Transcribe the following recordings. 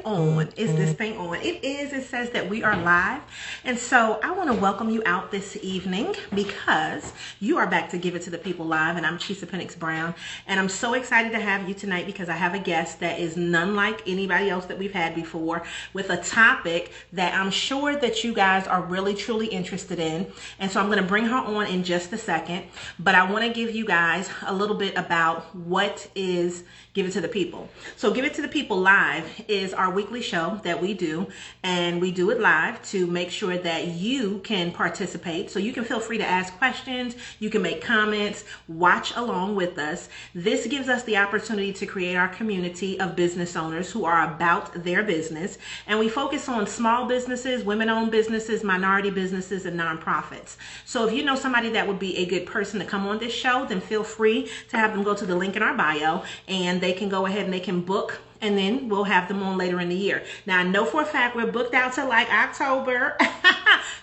on? Is this thing on? It is. It says that we are live. And so I want to welcome you out this evening because you are back to Give It to the People Live. And I'm Chisa Pennix-Brown. And I'm so excited to have you tonight because I have a guest that is none like anybody else that we've had before, with a topic that I'm sure that you guys are really, truly interested in. And so I'm going to bring her on in just a second. But I want to give you guys a little bit about what is Give It to the People. So Give It to the People Live is our weekly show that we do, and we do it live to make sure that you can participate. So you can feel free to ask questions, you can make comments, watch along with us. This gives us the opportunity to create our community of business owners who are about their business, and we focus on small businesses, women-owned businesses, minority businesses, and nonprofits. So if you know somebody that would be a good person to come on this show, then feel free to have them go to the link in our bio, and they can go ahead and they can book, and then we'll have them on later in the year. Now, I know for a fact we're booked out to like October.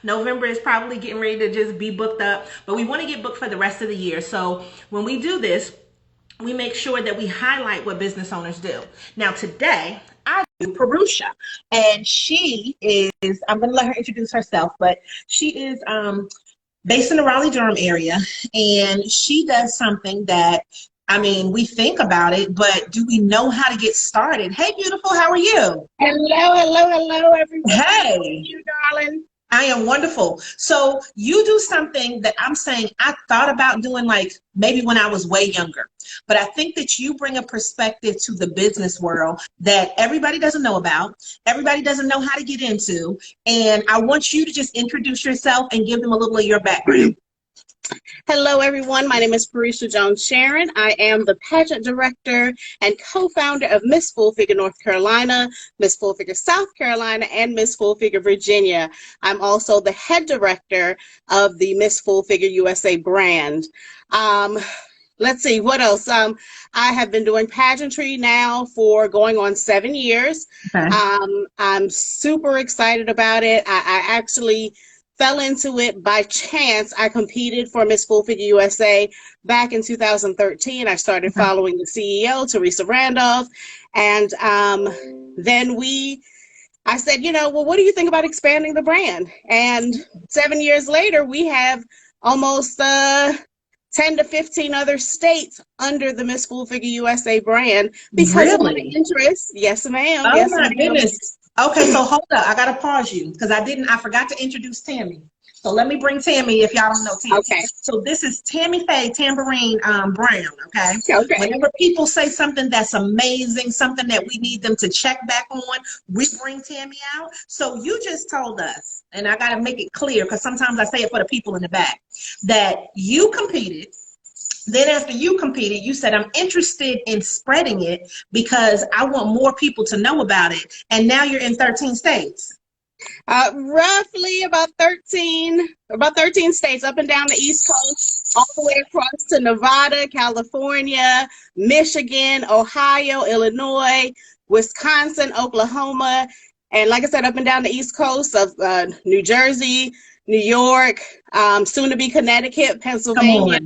November is probably getting ready to just be booked up, but we want to get booked for the rest of the year. So when we do this, we make sure that we highlight what business owners do. Now, today, I do Purusha, and she is, I'm going to let her introduce herself, but she is based in the Raleigh-Durham area, and she does something that, I mean, we think about it, but do we know how to get started? Hey, beautiful, how are you? Hello, everyone. Hey. How are you, darling? I am wonderful. So you do something that I'm saying I thought about doing, like maybe when I was way younger, but I think that you bring a perspective to the business world that everybody doesn't know about, everybody doesn't know how to get into, and I want you to just introduce yourself and give them a little of your background. Hello, everyone. My name is Purusha Jones-Shearin. I am the pageant director and co-founder of Miss Full Figure North Carolina, Miss Full Figure South Carolina, and Miss Full Figure Virginia. I'm also the head director of the Miss Full Figure USA brand. Let's see, what else? I have been doing pageantry now for going on 7 years. Okay. I'm super excited about it. I actually fell into it by chance. I competed for Miss Full Figure USA back in 2013. I started following the CEO, Teresa Randolph, and then I said, you know, well, what do you think about expanding the brand? And 7 years later, we have almost 10 to 15 other states under the Miss Full Figure USA brand because of my interest. Yes, ma'am. Oh, yes, my goodness. Okay, so hold up. I got to pause you because I forgot to introduce Tammy. So let me bring Tammy if y'all don't know Tammy. Okay. So this is Tammy Faye Tambourine Brown, okay? Okay. Whenever people say something that's amazing, something that we need them to check back on, we bring Tammy out. So you just told us, and I got to make it clear because sometimes I say it for the people in the back, that you competed. Then after you competed, you said, I'm interested in spreading it because I want more people to know about it. And now you're in 13 states. Roughly about 13 states up and down the East Coast, all the way across to Nevada, California, Michigan, Ohio, Illinois, Wisconsin, Oklahoma, and like I said, up and down the East Coast of New Jersey, New York, soon to be Connecticut, Pennsylvania,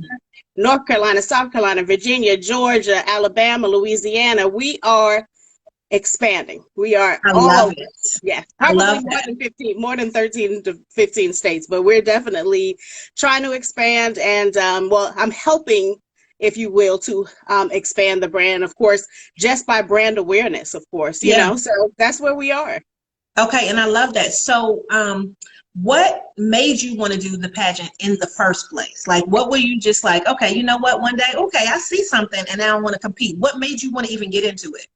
North Carolina, South Carolina, Virginia, Georgia, Alabama, Louisiana. We are expanding. We are all, yeah, probably more than 13 to 15 states, but we're definitely trying to expand. And well, I'm helping, if you will, to expand the brand, of course, just by brand awareness, of course, you know, so that's where we are. Okay, and I love that. So what made you want to do the pageant in the first place? Like, what were you just like, okay, you know what, one day, okay, I see something and now I want to compete. What made you want to even get into it?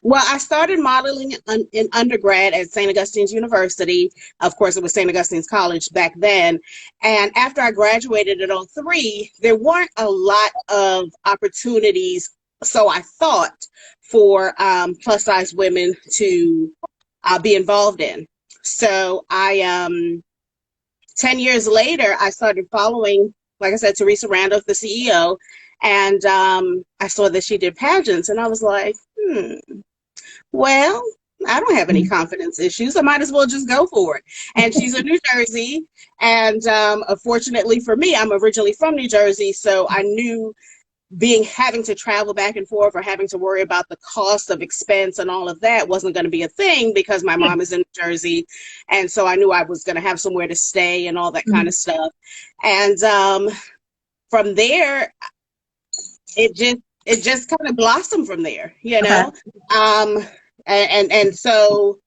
Well, I started modeling in undergrad at St. Augustine's University. Of course, it was St. Augustine's College back then. And after I graduated in '03, there weren't a lot of opportunities, so I thought, for plus size women to be involved in. So 10 years later, I started following, like I said, Teresa Randolph, the CEO, and I saw that she did pageants, and I was like, well, I don't have any confidence issues. I might as well just go for it. And she's in New Jersey, and fortunately for me, I'm originally from New Jersey, so I knew having to travel back and forth or having to worry about the cost of expense and all of that wasn't going to be a thing because my mom is in New Jersey. And so I knew I was going to have somewhere to stay and all that kind of stuff. And from there, it just kind of blossomed from there, you know? And so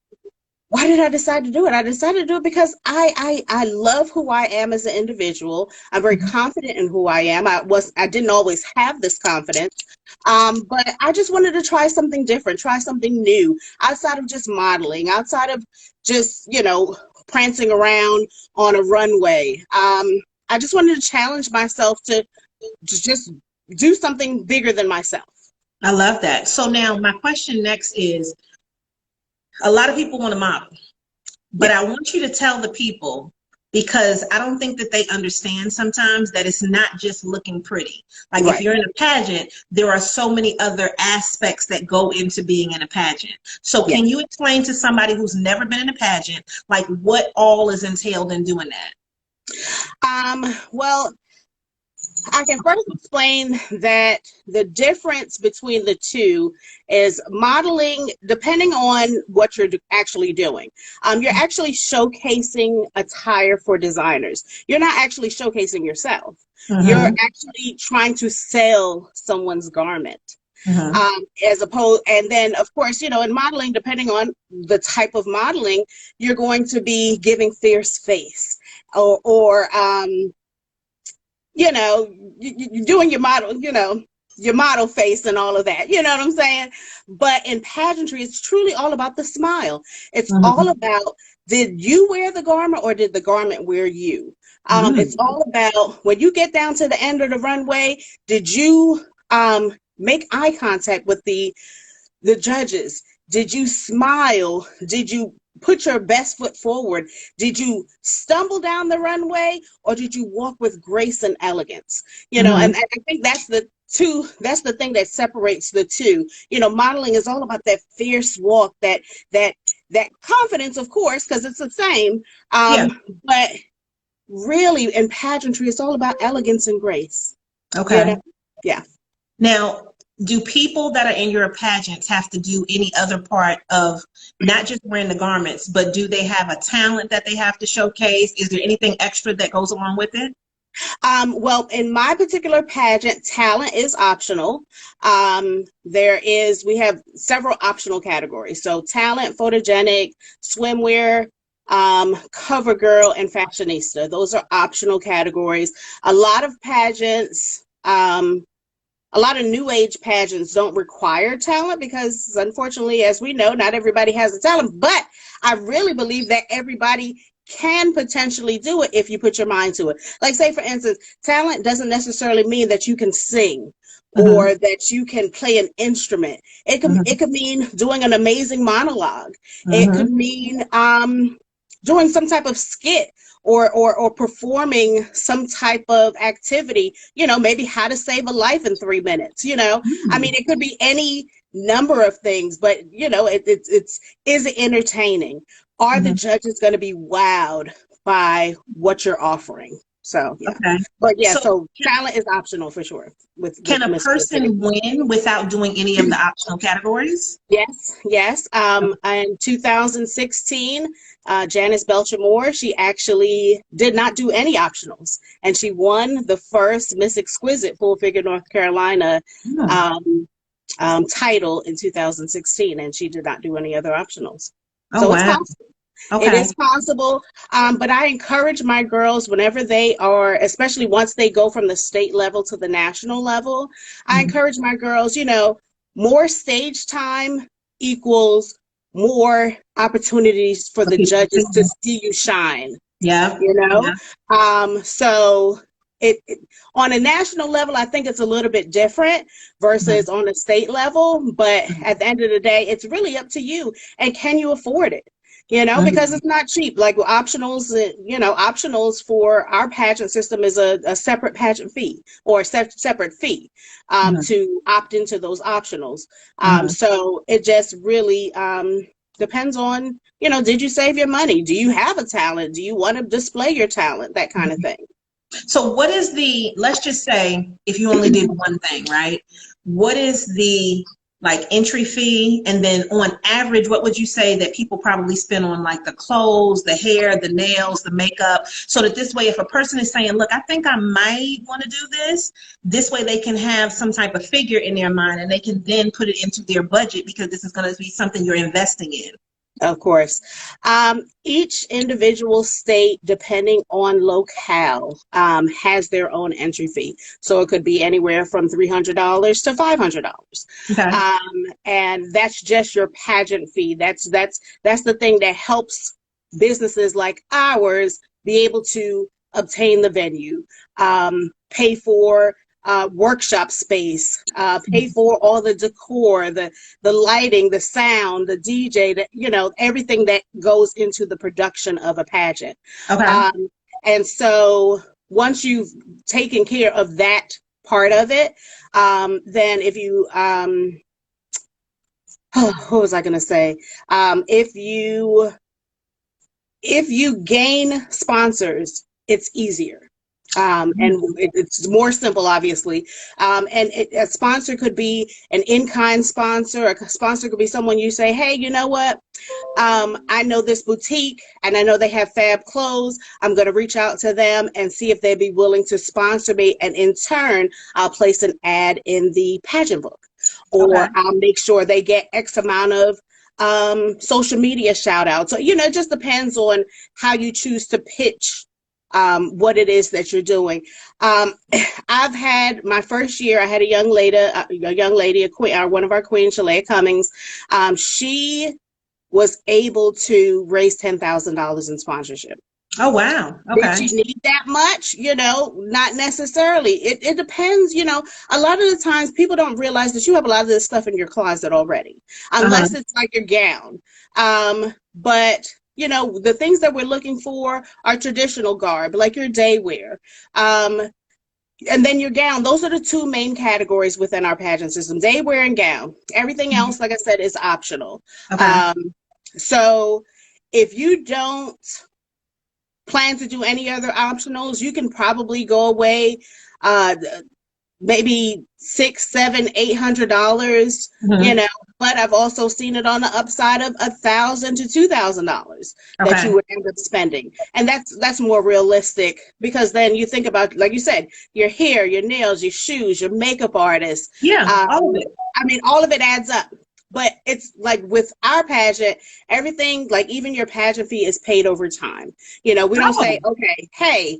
why did I decide to do it? I decided to do it because I love who I am as an individual. I'm very confident in who I am. I didn't always have this confidence, but I just wanted to try something different, try something new, outside of just modeling, outside of just, you know, prancing around on a runway. I just wanted to challenge myself to just do something bigger than myself. I love that. So now my question next is, a lot of people want to model, but I want you to tell the people, because I don't think that they understand sometimes that it's not just looking pretty. Like if you're in a pageant, there are so many other aspects that go into being in a pageant. So can you explain to somebody who's never been in a pageant, like what all is entailed in doing that? Well, I can first explain that the difference between the two is modeling, depending on what you're actually doing. You're actually showcasing attire for designers. You're not actually showcasing yourself. You're actually trying to sell someone's garment. As opposed, and then of course, you know, in modeling, depending on the type of modeling, you're going to be giving fierce face or you know, you're doing your model, you know, your model face and all of that, you know what I'm saying? But in pageantry, it's truly all about the smile. It's all about, did you wear the garment or did the garment wear you? It's all about, when you get down to the end of the runway, did you make eye contact with the judges? Did you smile? Did you put your best foot forward? Did you stumble down the runway or did you walk with grace and elegance? You know, and I think that's the thing that separates the two. You know, modeling is all about that fierce walk, that confidence, of course, because it's the same. But really in pageantry, it's all about elegance and grace. Okay. You know? Yeah. Now, do people that are in your pageants have to do any other part of not just wearing the garments, but do they have a talent that they have to showcase? Is there anything extra that goes along with it? Well, in my particular pageant, talent is optional. We have several optional categories. So talent, photogenic, swimwear, cover girl, and fashionista. Those are optional categories. A lot of pageants, a lot of new age pageants don't require talent because, unfortunately, as we know, not everybody has the talent. But I really believe that everybody can potentially do it if you put your mind to it. Like, say, for instance, talent doesn't necessarily mean that you can sing or that you can play an instrument. It could mean doing an amazing monologue. It could mean doing some type of skit or performing some type of activity, you know, maybe how to save a life in 3 minutes, you know. I mean, it could be any number of things, but, you know, is it entertaining? Are the judges going to be wowed by what you're offering? So, yeah. Okay. But yeah, so talent is optional for sure. Can a person win without doing any of the optional categories? Yes, yes. In 2016, Janice Belcher-Moore, she actually did not do any optionals, and she won the first Miss Exquisite Full Figure North Carolina title in 2016, and she did not do any other optionals. So it's possible. It is possible, but I encourage my girls whenever they are, especially once they go from the state level to the national level, I encourage my girls, you know, more stage time equals more opportunities for the judges to see you shine. Yeah. You know? So it on a national level, I think it's a little bit different versus on a state level, but at the end of the day, it's really up to you. And can you afford it? You know, because it's not cheap. Like optionals, you know, optionals for our pageant system is a separate pageant fee or a separate fee to opt into those optionals. So it just really depends on, you know, did you save your money? Do you have a talent? Do you want to display your talent? That kind of thing. So what is the, let's just say if you only did one thing, right? What is the like entry fee? And then on average, what would you say that people probably spend on like the clothes, the hair, the nails, the makeup? So that this way, if a person is saying, look, I think I might want to do this way they can have some type of figure in their mind and they can then put it into their budget because this is going to be something you're investing in. Of course. Each individual state, depending on locale, has their own entry fee. So it could be anywhere from $300 to $500. Okay. And that's just your pageant fee. That's the thing that helps businesses like ours be able to obtain the venue, pay for workshop space, pay for all the decor, the lighting, the sound, the DJ, everything that goes into the production of a pageant. Okay. And so once you've taken care of that part of it, then if you, what was I going to say? If you gain sponsors, it's easier. And it's more simple, obviously. A sponsor could be an in-kind sponsor. A sponsor could be someone you say, hey, you know what? I know this boutique and I know they have fab clothes. I'm going to reach out to them and see if they'd be willing to sponsor me. And in turn, I'll place an ad in the pageant book, or I'll make sure they get X amount of social media shout outs. So, it just depends on how you choose to pitch what it is that you're doing. I've had my first year, I had a young lady, a queen, one of our queens, Shalea Cummings. She was able to raise $10,000 in sponsorship. Oh, wow. Okay. Did you need that much? Not necessarily. It depends. A lot of the times people don't realize that you have a lot of this stuff in your closet already, unless it's like your gown. But the things that we're looking for are traditional garb, like your day wear. And then your gown. Those are the two main categories within our pageant system, day wear and gown. Everything else, like I said, is optional. Okay. So if you don't plan to do any other optionals, you can probably go away maybe $600, $700, $800, but I've also seen it on the upside of $1,000 to $2,000 that you would end up spending. And that's more realistic, because then you think about, like you said, your hair, your nails, your shoes, your makeup artist. Yeah, all of it. I mean, all of it adds up. But it's like with our pageant, everything, like even your pageant fee is paid over time. We don't say, okay, hey,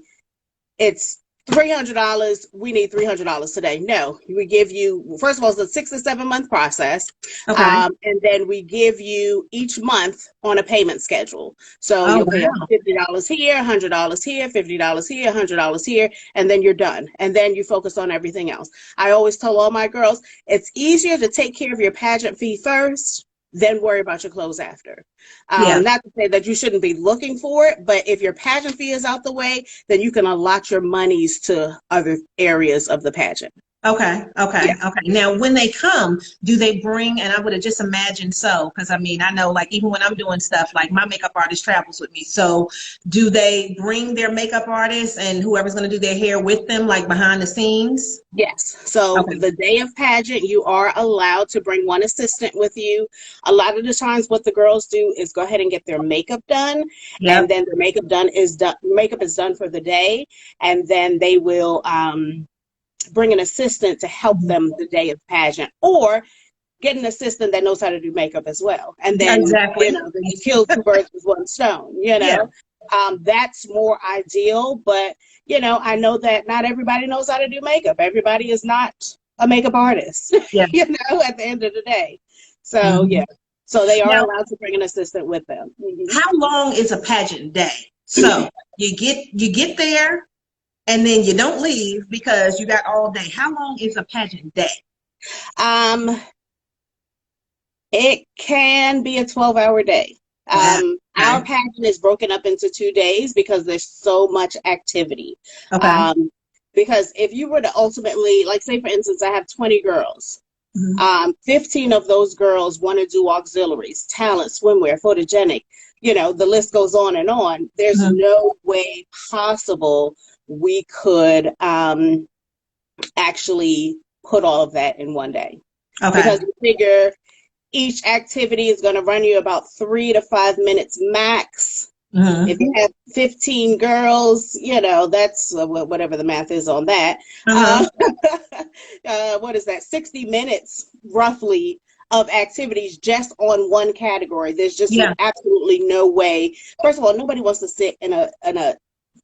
it's $300. We need $300 today. No, we give you, first of all, it's a 6 to 7 month process. And then we give you each month on a payment schedule. So you'll pay $50 here, $100 here, $50 here, $100 here, and then you're done. And then you focus on everything else. I always tell all my girls, it's easier to take care of your pageant fee first, then worry about your clothes after. Not to say that you shouldn't be looking for it, but if your pageant fee is out the way, then you can allot your monies to other areas of the pageant. Okay. Now, when they come, do they bring, and I would have just imagined so, because I mean, I know like even when I'm doing stuff, like my makeup artist travels with me. So do they bring their makeup artist and whoever's going to do their hair with them, like behind the scenes? Yes. So the day of pageant, you are allowed to bring one assistant with you. A lot of the times what the girls do is go ahead and get their makeup done. And then the makeup is done for the day. And then they will, bring an assistant to help them the day of pageant, or get an assistant that knows how to do makeup as well. And then, then you kill two birds with one stone, that's more ideal. But, I know that not everybody knows how to do makeup. Everybody is not a makeup artist, at the end of the day. So, so they are allowed to bring an assistant with them. How long is a pageant day? So you get there, and then you don't leave because you got all day. How long is a pageant day? It can be a 12-hour day. Our pageant is broken up into 2 days because there's so much activity. Because if you were to ultimately, like say for instance, I have 20 girls. 15 of those girls want to do auxiliaries, talent, swimwear, photogenic. The list goes on and on. There's no way possible we could actually put all of that in one day. Okay. Because we figure each activity is going to run you about 3 to 5 minutes max. Mm-hmm. If you have 15 girls, that's whatever the math is on that. What is that? 60 minutes roughly of activities just on one category. There's just absolutely no way. First of all, nobody wants to sit in a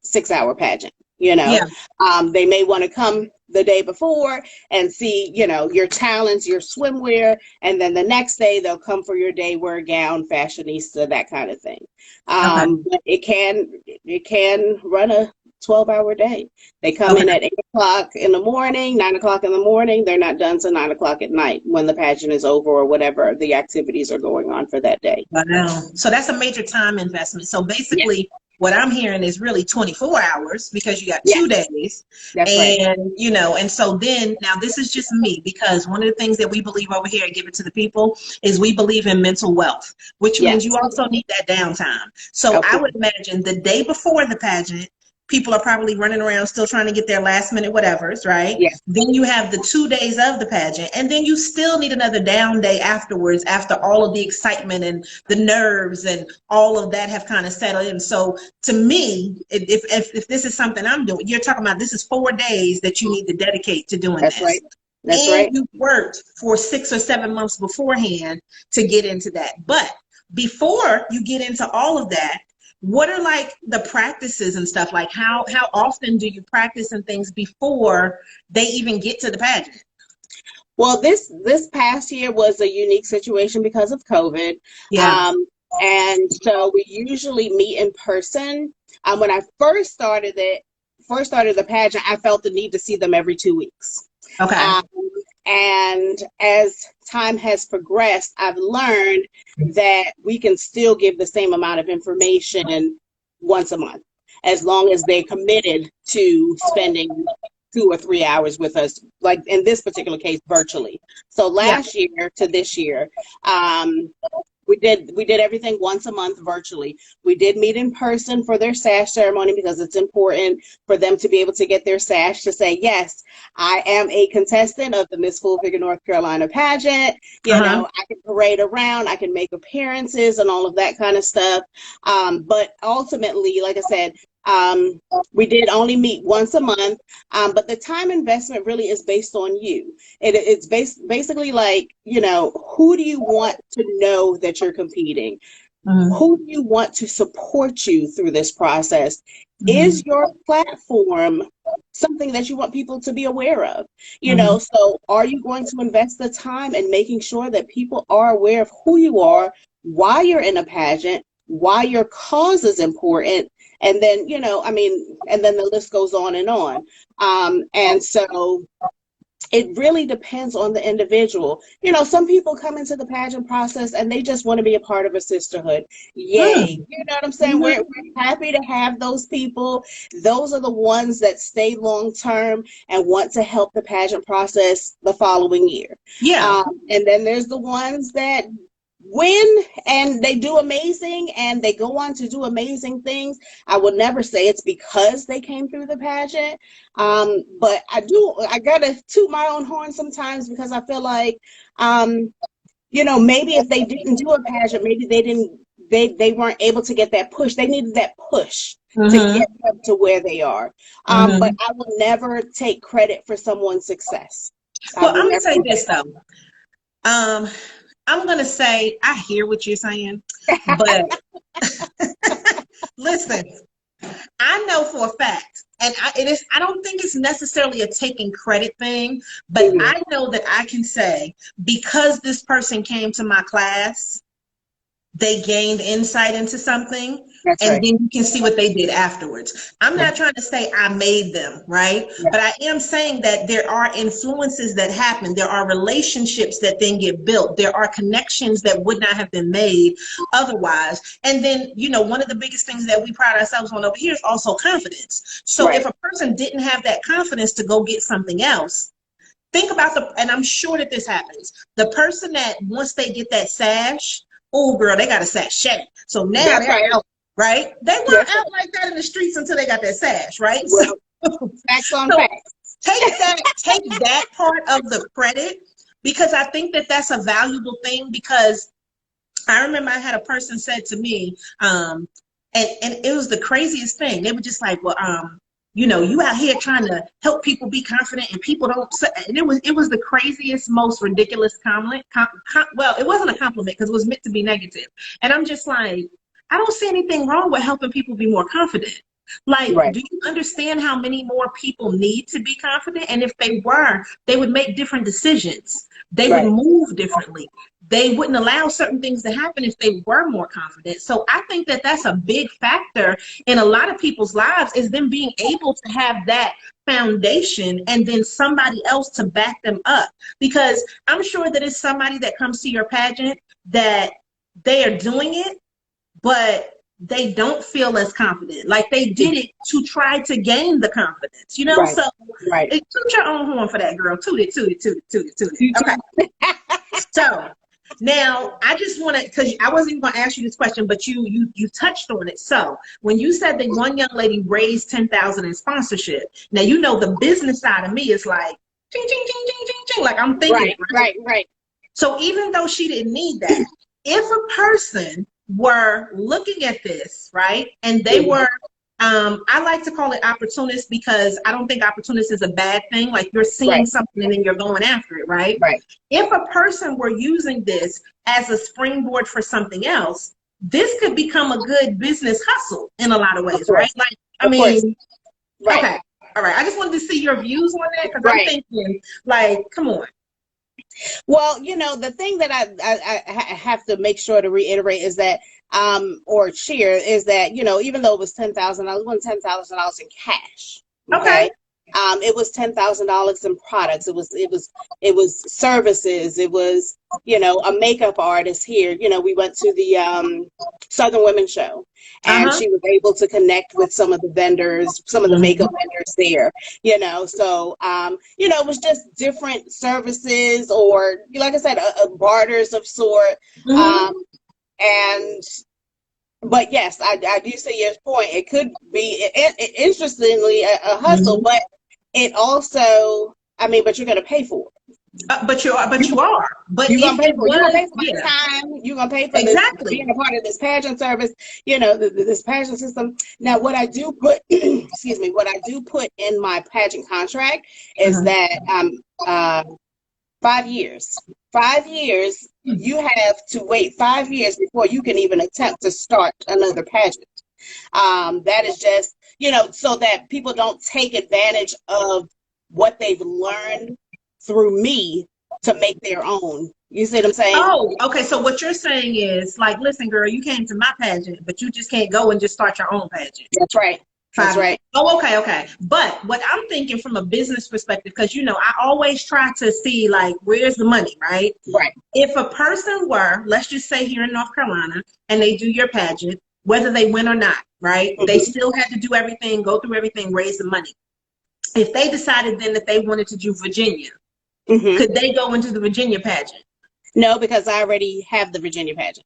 6-hour pageant. They may want to come the day before and see, your talents, your swimwear, and then the next day they'll come for your day wear gown, fashionista, that kind of thing. But it can run a 12-hour day. They come in at 8 o'clock in the morning, 9 o'clock in the morning. They're not done till 9 o'clock at night when the pageant is over or whatever the activities are going on for that day. Wow. So that's a major time investment. So basically, what I'm hearing is really 24 hours because you got 2 days. That's right. And so then, now this is just me, because one of the things that we believe over here at Give It to the People is we believe in mental wealth, which means you also need that downtime. So I would imagine the day before the pageant, people are probably running around still trying to get their last minute whatevers, right? Yes. Then you have the 2 days of the pageant, and then you still need another down day afterwards, after all of the excitement and the nerves and all of that have kind of settled in. So to me, if this is something I'm doing, you're talking about this is 4 days that you need to dedicate to doing this. Right. That's and right. You worked for 6 or 7 months beforehand to get into that. But before you get into all of that, what are like the practices and stuff? Like how often do you practice and things before they even get to the pageant? Well, this past year was a unique situation because of COVID. And so we usually meet in person. When I first started the pageant, I felt the need to see them every 2 weeks. Okay. And as time has progressed, I've learned that we can still give the same amount of information once a month, as long as they're committed to spending 2 or 3 hours with us, like in this particular case, virtually. So last year to this year, we did everything once a month virtually. We did meet in person for their sash ceremony because it's important for them to be able to get their sash to say, yes, I am a contestant of the Miss Full Figure North Carolina pageant. I can parade around, I can make appearances and all of that kind of stuff. But ultimately, like I said, we did only meet once a month, but the time investment really is based on you. It's basically like, who do you want to know that you're competing? Who do you want to support you through this process? Is your platform something that you want people to be aware of? So are you going to invest the time in making sure that people are aware of who you are, why you're in a pageant, why your cause is important? And then, and then the list goes on and on. And so it really depends on the individual. Some people come into the pageant process and they just want to be a part of a sisterhood. Yay. You know what I'm saying? We're happy to have those people. Those are the ones that stay long term and want to help the pageant process the following year. And then there's the ones that win and they do amazing and they go on to do amazing things. I would never say it's because they came through the pageant, but I gotta toot my own horn sometimes, because I feel like maybe if they didn't do a pageant, maybe they weren't able to get that push. They needed that push to get them to where they are. But I will never take credit for someone's success. Well, I'm gonna say this though. I'm going to say, I hear what you're saying, but listen, I know for a fact, and I don't think it's necessarily a taking credit thing, but I know that I can say, because this person came to my class, they gained insight into something. Then you can see what they did afterwards. I'm not trying to say I made them, right? But I am saying that there are influences that happen. There are relationships that then get built. There are connections that would not have been made otherwise. And then, one of the biggest things that we pride ourselves on over here is also confidence. So if a person didn't have that confidence to go get something else, think about and I'm sure that this happens, the person that once they get that sash, oh girl, they got a sachet. So now they're out, right? They weren't out like that in the streets until they got that sash, right? Well, Facts on So facts. take that part of the credit, because I think that that's a valuable thing. Because I remember I had a person said to me, and it was the craziest thing. They were just like, well, you out here trying to help people be confident, and people don't say, and it was the craziest, most ridiculous compliment. Well, it wasn't a compliment because it was meant to be negative. And I'm just like, I don't see anything wrong with helping people be more confident. Like, Right. do you understand how many more people need to be confident? And if they were, they would make different decisions. They would Right. move differently. They wouldn't allow certain things to happen if they were more confident. So I think that that's a big factor in a lot of people's lives, is them being able to have that foundation and then somebody else to back them up. Because I'm sure that it's somebody that comes to your pageant that they are doing it, but they don't feel as confident. Like they did it to try to gain the confidence, Right. So Right. toot your own horn for that, girl. Toot it, toot it, toot it, toot it, toot it. Okay. So now I just want to, because I wasn't even going to ask you this question, but you touched on it. So when you said that one young lady raised $10,000 in sponsorship, now the business side of me is like, ching, ching, ching, ching, ching, ching. Like I'm thinking, Right. So even though she didn't need that, if a person were looking at this, right, and they were, I like to call it opportunist, because I don't think opportunist is a bad thing. Like you're seeing something and then you're going after it, right? Right. If a person were using this as a springboard for something else, this could become a good business hustle in a lot of ways, right? Like, I mean, right. Okay, all right. I just wanted to see your views on that, because I'm thinking, like, come on. Well, the thing that I have to make sure to reiterate is that, or share, is that, even though it was $10,000, it wasn't $10,000 in cash. Okay. It was $10,000 in products. It was services. It was, a makeup artist here. We went to the Southern Women's Show, and she was able to connect with some of the vendors, some of the makeup vendors there. So it was just different services, or like I said, a barters of sort. But yes, I do see your point. It could be, interestingly, a hustle, but it also, but you're going to pay for it. But you are. But you're going to pay for the time. You're going to pay for being a part of this pageant service. This pageant system. Now, what I do put, excuse me, what I do put in my pageant contract is that 5 years. 5 years. You have to wait 5 years before you can even attempt to start another pageant. That is just, so that people don't take advantage of what they've learned through me to make their own. You see what I'm saying? Oh, okay. So what you're saying is, like, listen, girl, you came to my pageant, but you just can't go and just start your own pageant. That's right. That's right. Oh, okay. But what I'm thinking from a business perspective, because, I always try to see, like, where's the money, right? Right. If a person were, let's just say here in North Carolina, and they do your pageant, whether they win or not, right? They still had to do everything, go through everything, raise the money. If they decided then that they wanted to do Virginia, could they go into the Virginia pageant? No, because I already have the Virginia pageant.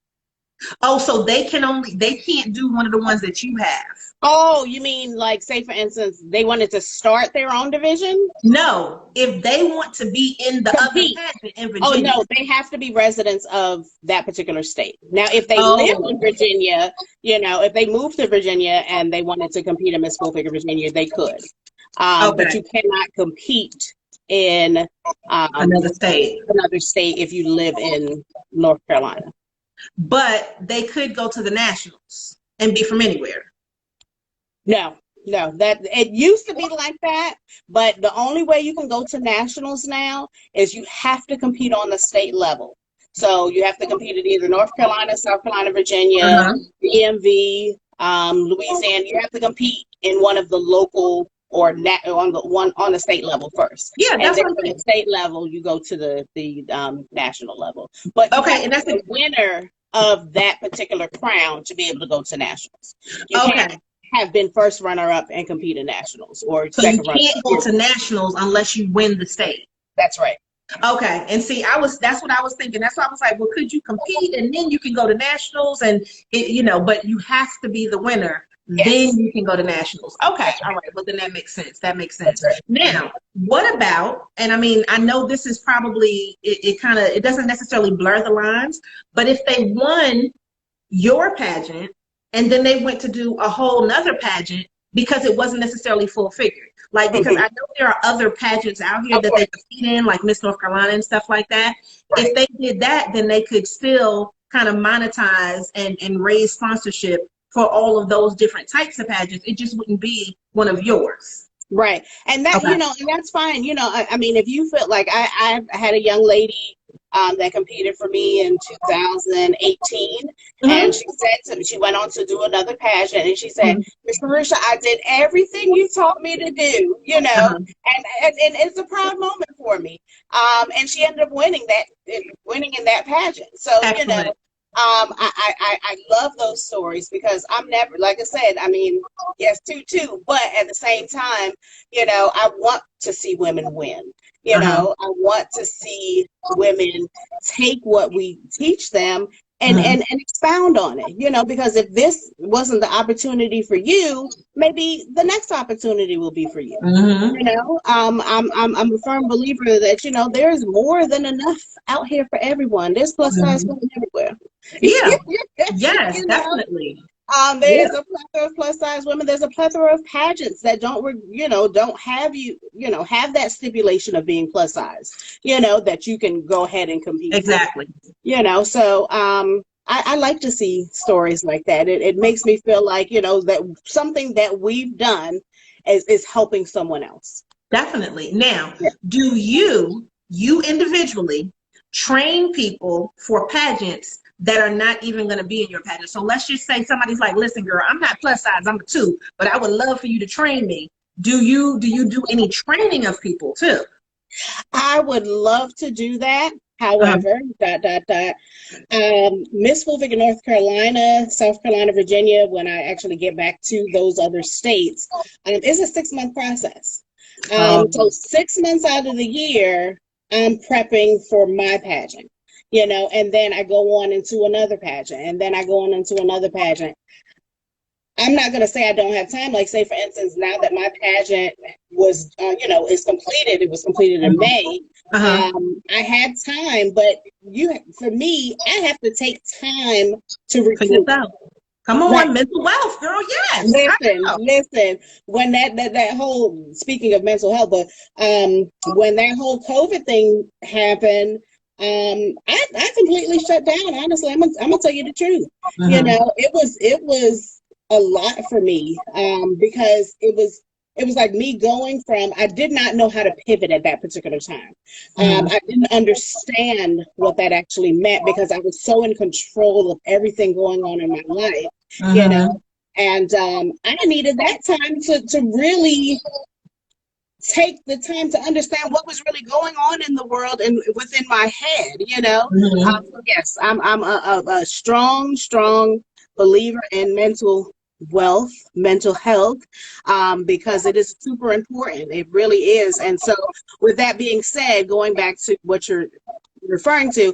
Oh, so they can't do one of the ones that you have. Oh, you mean, like, say for instance, they wanted to start their own division? No, if they want to be in the other pageant in Virginia. Oh, no, they have to be residents of that particular state. Now, if they live in Virginia, if they moved to Virginia and they wanted to compete in Miss Full Figure Virginia, they could. But you cannot compete in another state if you live in North Carolina. But they could go to the nationals and be from anywhere. No, that it used to be like that, but the only way you can go to nationals now is you have to compete on the state level. So you have to compete in either North Carolina, South Carolina, Virginia, DMV, Louisiana. You have to compete in one of the local or on the state level first. Yeah, that's and then from the state level you go to the national level. But and that's the winner of that particular crown to be able to go to nationals. You can't have been first runner-up and compete in nationals, or so you can't go to nationals unless you win the state. That's right. Okay, and see, that's what I was thinking. That's why I was like, well, could you compete and then you can go to nationals, and but you have to be the winner then you can go to nationals. Okay, all right. Well, then that makes sense. That makes sense. Now, what about, and I mean, I know this is probably, it doesn't necessarily blur the lines, but if they won your pageant and then they went to do a whole nother pageant because it wasn't necessarily full figured. Like, because I know there are other pageants out here that they compete in, like Miss North Carolina and stuff like that. Right. If they did that, then they could still kind of monetize and raise sponsorship for all of those different types of pageants. It just wouldn't be one of yours. Right. And that, and that's fine. I mean, if you feel like I had a young lady that competed for me in 2018, and she said to me, she went on to do another pageant, and she said, Miss Purusha, I did everything you taught me to do, and it's a proud moment for me. And she ended up winning in that pageant. So, excellent. I love those stories because I'm never, like I said, I mean, yes, too, but at the same time, I want to see women win. I want to see women take what we teach them and expound on it, because if this wasn't the opportunity for you, maybe the next opportunity will be for you. I'm a firm believer that, there's more than enough out here for everyone. There's plus size women everywhere. Yeah. Yes, definitely. There's a plethora of plus size women. There's a plethora of pageants that don't have have that stipulation of being plus size, that you can go ahead and compete. Exactly. So I like to see stories like that. It makes me feel like, that something that we've done is helping someone else. Definitely. Now, do you individually train people for pageants that are not even going to be in your pageant? So let's just say somebody's like, listen, girl, I'm not plus size, I'm a 2, but I would love for you to train me. Do you do any training of people too? I would love to do that. However, Miss Full Figure North Carolina, South Carolina, Virginia, when I actually get back to those other states, it's a 6-month process. So 6 months out of the year, I'm prepping for my pageant, and then I go on into another pageant, and then I go on into another pageant. I'm not going to say I don't have time. Like, say, for instance, now that my pageant was, is completed, it was completed in May. I had time, but for me, I have to take time to recruit. Come on, right. Mental wealth, girl. Yes. Listen. When that whole, speaking of mental health, but when that whole COVID thing happened, I completely shut down. Honestly, I'm gonna tell you the truth. It was a lot for me because it was like me going from, I did not know how to pivot at that particular time. I didn't understand what that actually meant because I was so in control of everything going on in my life, and I needed that time to really take the time to understand what was really going on in the world and within my head, yes, I'm a strong believer in mental wealth, mental health, because it is super important. It really is. And so with that being said, going back to what you're referring to,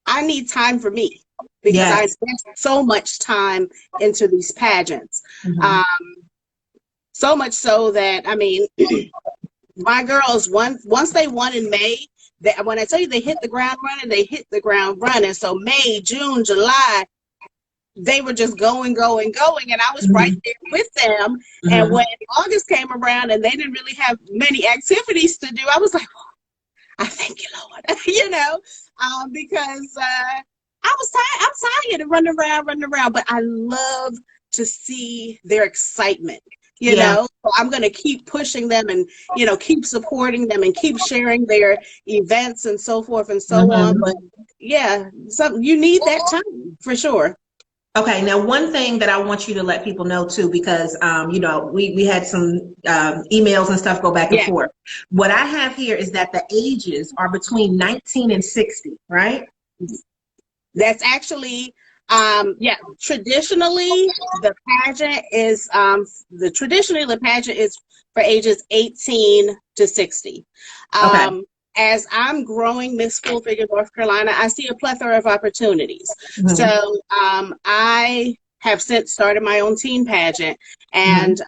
I need time for me because I invest so much time into these pageants. So much so that, I mean, my girls, once they won in May, when I tell you they hit the ground running, they hit the ground running. So May, June, July, they were just going, and I was right there with them. And when August came around and they didn't really have many activities to do, I was like, oh, I thank you, Lord, because I was tired. I'm tired of running around, but I love to see their excitement. So I'm going to keep pushing them and, keep supporting them and keep sharing their events and so forth and so on. But you need that time for sure. Okay, now one thing that I want you to let people know too, because we had some emails and stuff go back and forth. What I have here is that the ages are between 19 and 60, right? That's actually traditionally the pageant is for ages 18 to 60. As I'm growing Miss Full Figure North Carolina, I see a plethora of opportunities. So I have since started my own teen pageant, and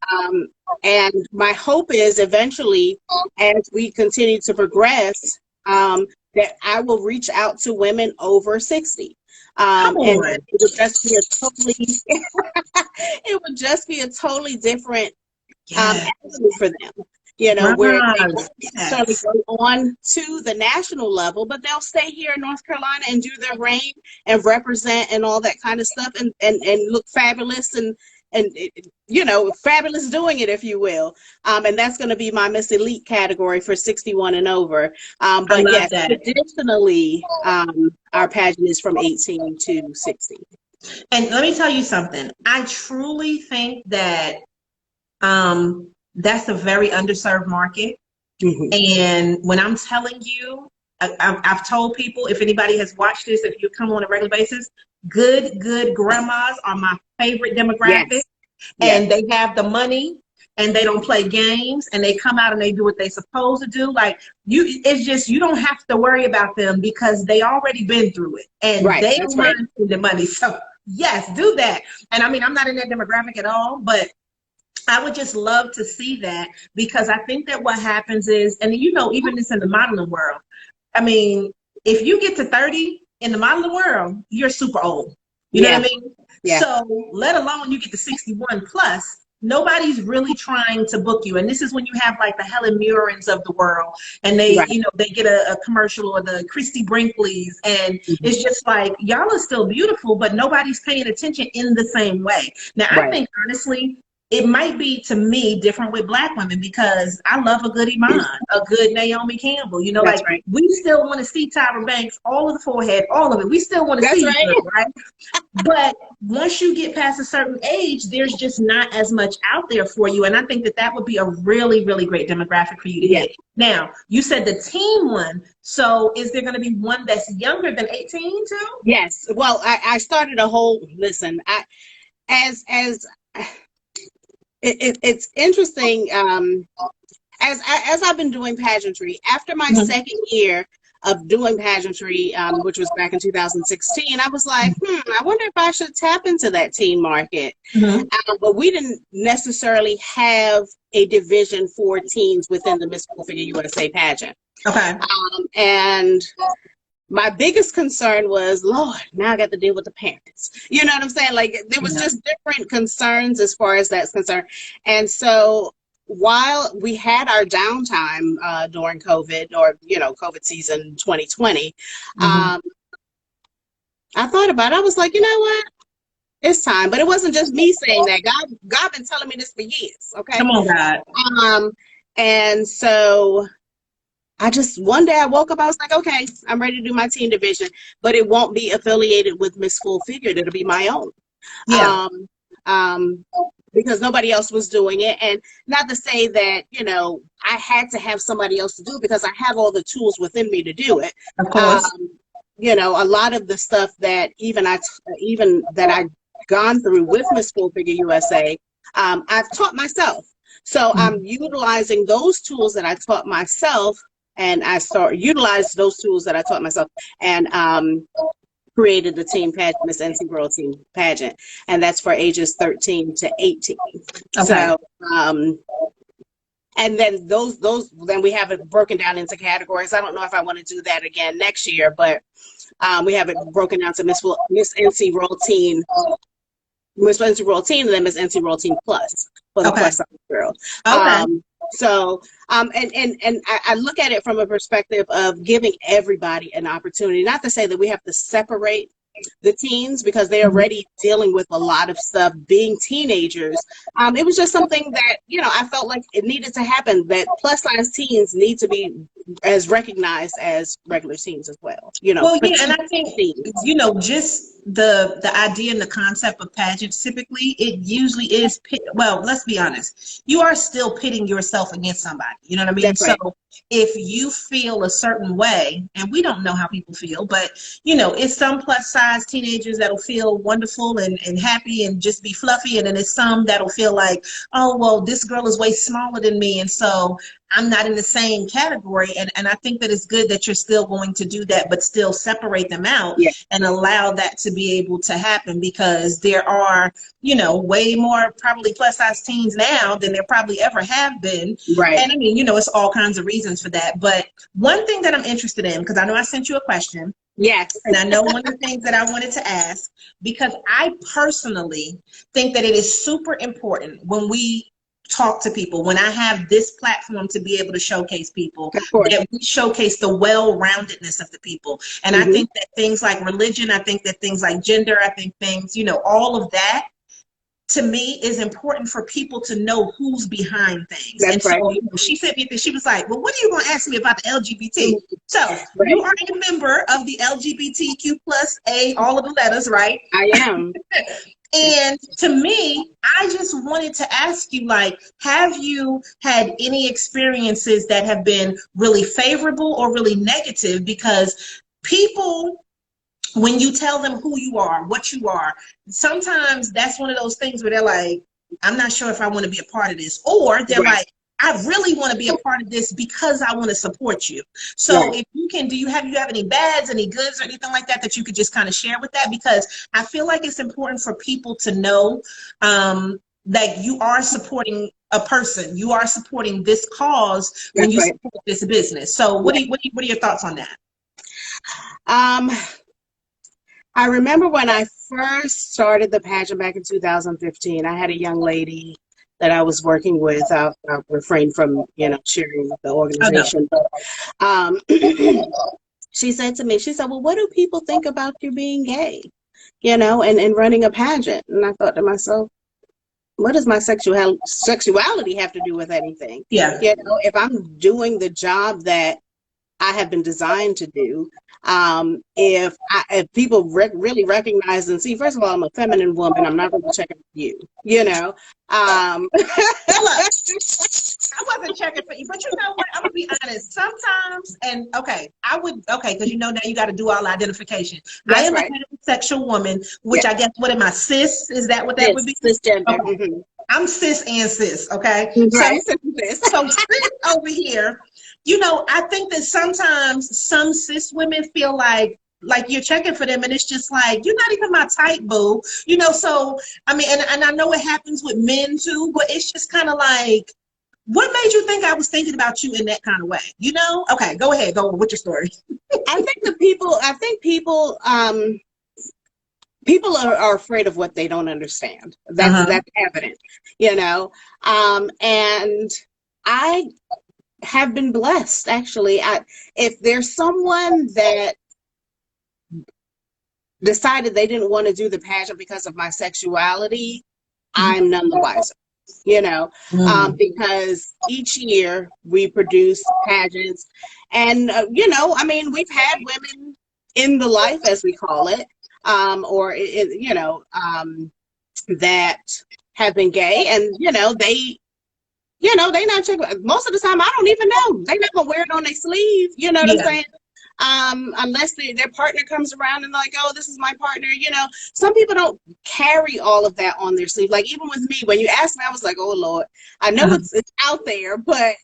my hope is eventually, as we continue to progress, that I will reach out to women over 60. Come And on. it would just be a totally, it would just be a totally different Yes. avenue for them. You know, where they won't necessarily Yes. go on to the national level, but they'll stay here in North Carolina and do their reign and represent and all that kind of stuff, and look fabulous and you know, fabulous doing it, if you will. And that's going to be my Miss Elite category for 61 and over. But yes, that. traditionally, our pageant is from 18 to 60. And let me tell you something. I truly think that that's a very underserved market. And when I'm telling you, I've told people, if anybody has watched this, if you come on a regular basis, good grandmas are my favorite demographic. Yes. And they have the money and they don't play games and they come out and they do what they're supposed to do. Like it's just, you don't have to worry about them because they already been through it and they don't mind the money. So yes, do that. And I mean, I'm not in that demographic at all, but I would just love to see that, because I think that what happens is, and you know, even this in the modeling world, I mean, if you get to 30 in the modeling world, you're super old. You know what I mean? Yeah. So let alone you get to 61 plus, nobody's really trying to book you. And this is when you have like the Helen Mirrens of the world, and they, you know, they get a commercial, or the Christy Brinkley's, and it's just like, y'all are still beautiful, but nobody's paying attention in the same way. Now, I think honestly, it might be, to me, different with Black women, because I love a good Iman, a good Naomi Campbell. You know, like we still want to see Tyra Banks, all of the forehead, all of it. We still want to see it, right? But once you get past a certain age, there's just not as much out there for you. And I think that that would be a really, really great demographic for you to hit. Now, you said the teen one. So is there going to be one that's younger than 18 too? Yes. Well, I started a whole, listen, it's interesting. As I've been doing pageantry, after my second year of doing pageantry, which was back in 2016, I was like, I wonder if I should tap into that teen market. But we didn't necessarily have a division for teens within the Miss Figure USA pageant. Okay. And my biggest concern was, Lord, now I got to deal with the parents. You know what I'm saying? Like, there was just different concerns as far as that's concerned. And so while we had our downtime during COVID, or, you know, COVID season 2020, I thought about it. I was like, you know what? It's time. But it wasn't just me saying that. God been telling me this for years. Okay. Come on, God. And so I just, one day I woke up, I was like, okay, I'm ready to do my teen division, but it won't be affiliated with Miss Full Figured. It'll be my own. Because nobody else was doing it. And not to say that, you know, I had to have somebody else to do it, because I have all the tools within me to do it. Of course. You know, a lot of the stuff that even that I've gone through with Miss Full Figure USA, I've taught myself. So I'm utilizing those tools that I taught myself, and I utilized those tools that I taught myself, and created the teen pageant, Miss NC World Teen Pageant, and that's for ages 13 to 18. Okay. So, and then then we have it broken down into categories. I don't know if I want to do that again next year, but we have it broken down to Miss NC World Teen, Miss NC World Teen, and then Miss NC World Teen Plus for the plus size girl. So, and I look at it from a perspective of giving everybody an opportunity, not to say that we have to separate the teens, because they're already dealing with a lot of stuff being teenagers. It was just something that, you know, I felt like it needed to happen, that plus size teens need to be as recognized as regular teens as well. You know, well, yeah, and I think, you know, just the idea and the concept of pageants, typically it usually is well, let's be honest, you are still pitting yourself against somebody, you know what I mean? That's right. So if you feel a certain way, and we don't know how people feel, but you know, it's some plus size teenagers that'll feel wonderful and happy and just be fluffy, and then it's some that'll feel like, oh well, this girl is way smaller than me, and so I'm not in the same category. And I think that it's good that you're still going to do that, but still separate them out Yeah. and allow that to be able to happen, because there are, you know, way more probably plus size teens now than there probably ever have been. Right. And I mean, you know, it's all kinds of reasons for that. But one thing that I'm interested in, because I know I sent you a question. Yes. And I know one of the things that I wanted to ask, because I personally think that it is super important when we talk to people, when I have this platform to be able to showcase people, that we showcase the well-roundedness of the people. And I think that things like religion, I think that things like gender, I think things, you know, all of that, to me, is important for people to know who's behind things. That's and so right. you know, she said me, she was like, well, what are you going to ask me about the LGBT? So you are a member of the LGBTQ plus A, all of the letters, right? I am. And to me, I just wanted to ask you, like, have you had any experiences that have been really favorable or really negative? Because people, when you tell them who you are, what you are, sometimes that's one of those things where they're like, I'm not sure if I want to be a part of this. Or they're like, I really want to be a part of this because I want to support you. So if you can, do you have any bads, any goods, or anything like that that you could just kind of share with that? Because I feel like it's important for people to know that you are supporting a person, you are supporting this cause when you support this business. So what are your thoughts on that? I remember when I first started the pageant back in 2015, I had a young lady that I was working with. I'll refrain from, you know, sharing the organization. But she said to me, she said, well, what do people think about you being gay, you know, and running a pageant? And I thought to myself, what does my sexuality have to do with anything? Yeah. You know, if I'm doing the job that I have been designed to do, if people really recognize and see, first of all, I'm a feminine woman, I'm not going to check it for you, you know. I wasn't checking for you, but you know what? I'm gonna be honest. Sometimes, and because you know now you got to do all identification. I am a heterosexual woman, which I guess, what am I, cis? Is that what that would be? Cisgender. Okay. I'm cis and cis. Okay, so cis over here. You know, I think that sometimes some cis women feel like you're checking for them, and it's just like, you're not even my type, boo. You know, so I mean, and I know it happens with men too, but it's just kind of like, what made you think I was thinking about you in that kind of way? You know? Okay, go ahead. Go with your story. I think people are afraid of what they don't understand. That's evident, you know. And I have been blessed, actually. If there's someone that decided they didn't want to do the pageant because of my sexuality, I'm none the wiser, you know, because each year we produce pageants, and you know, I mean, we've had women in the life, as we call it, you know, that have been gay, and you know, they not checking. Most of the time, I don't even know. They never wear it on their sleeve. You know what I'm saying? Unless their partner comes around and like, oh, this is my partner. You know, some people don't carry all of that on their sleeve. Like, even with me, when you asked me, I was like, oh Lord, I know it's out there, but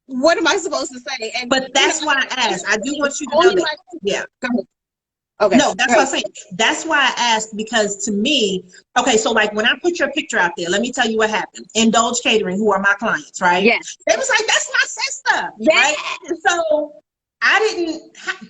what am I supposed to say? And but that's why I asked. I do want you to know that. Yeah. Okay. No, that's what I'm saying. That's why I asked, because to me, okay, so like when I put your picture out there, let me tell you what happened. Indulge Catering, who are my clients, right? Yes. They was like, that's my sister, yes. right? And so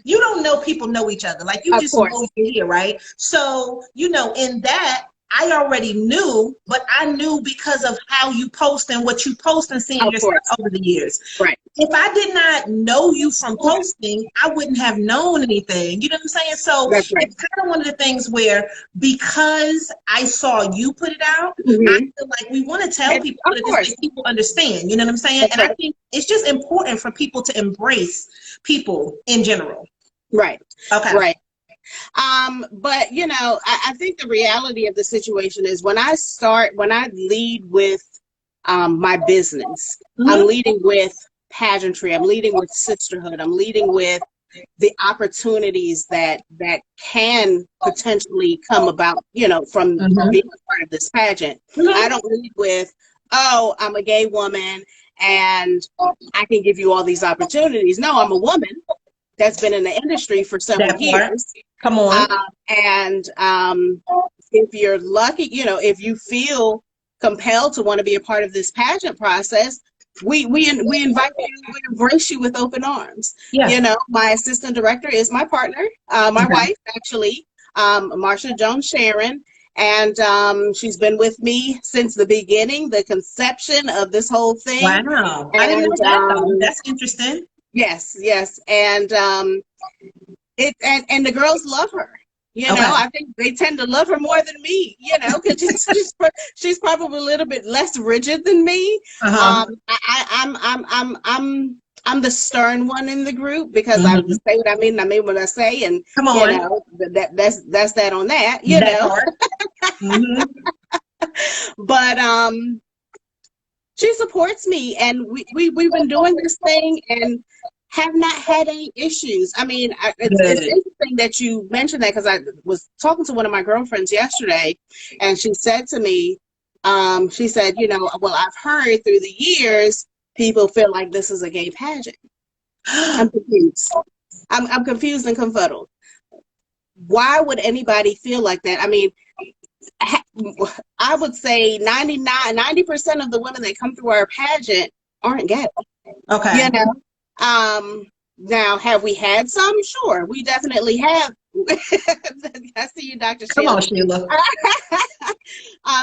you don't know people know each other. Like, you just know you're here, right? So, you know, in that, I already knew, but I knew because of how you post and what you post and seeing yourself over the years. Right. If I did not know you from posting, I wouldn't have known anything. You know what I'm saying? So it's kind of one of the things where, because I saw you put it out, I feel like we want to tell people so that people understand. You know what I'm saying? And I think it's just important for people to embrace people in general. Right. Okay. Right. But you know, I think the reality of the situation is, when I lead with my business, I'm leading with pageantry, I'm leading with sisterhood, I'm leading with the opportunities that can potentially come about, you know, from being a part of this pageant. I don't lead with, oh, I'm a gay woman and I can give you all these opportunities. No, I'm a woman that's been in the industry for several years. Come on. And if you're lucky, if you feel compelled to want to be a part of this pageant process, we invite you, we embrace you with open arms. Yeah. My assistant director is my partner, my wife, actually, Purusha Jones-Shearin. And she's been with me since the beginning, the conception of this whole thing. Wow. I didn't know that, though. That's interesting. Yes. And and the girls love her. I think they tend to love her more than me, because she's probably a little bit less rigid than me. I'm the stern one in the group, because I just say what I mean, and I mean what I say, and come on, that's that on that, But she supports me, and we've been doing this thing and have not had any issues. I mean, it's interesting that you mentioned that, because I was talking to one of my girlfriends yesterday, and she said to me, she said, well, I've heard through the years people feel like this is a gay pageant. I'm confused. I'm confused and confuddled. Why would anybody feel like that? I mean, I would say 90% of the women that come through our pageant aren't gay. Okay. Now, have we had some? Sure, we definitely have. I see you, Dr. Come on, Sheila.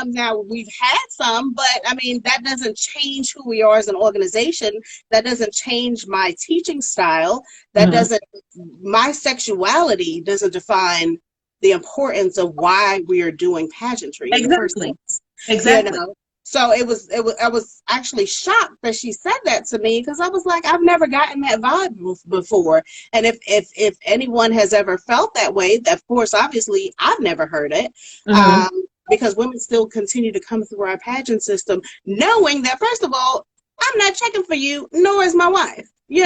Now, we've had some, but I mean, that doesn't change who we are as an organization. That doesn't change my teaching style. That doesn't, my sexuality doesn't define the importance of why we are doing pageantry. Exactly. So I was actually shocked that she said that to me, because I was like, I've never gotten that vibe before. And if anyone has ever felt that way, of course, obviously, I've never heard it. Because women still continue to come through our pageant system, knowing that, first of all, I'm not checking for you, nor is my wife. We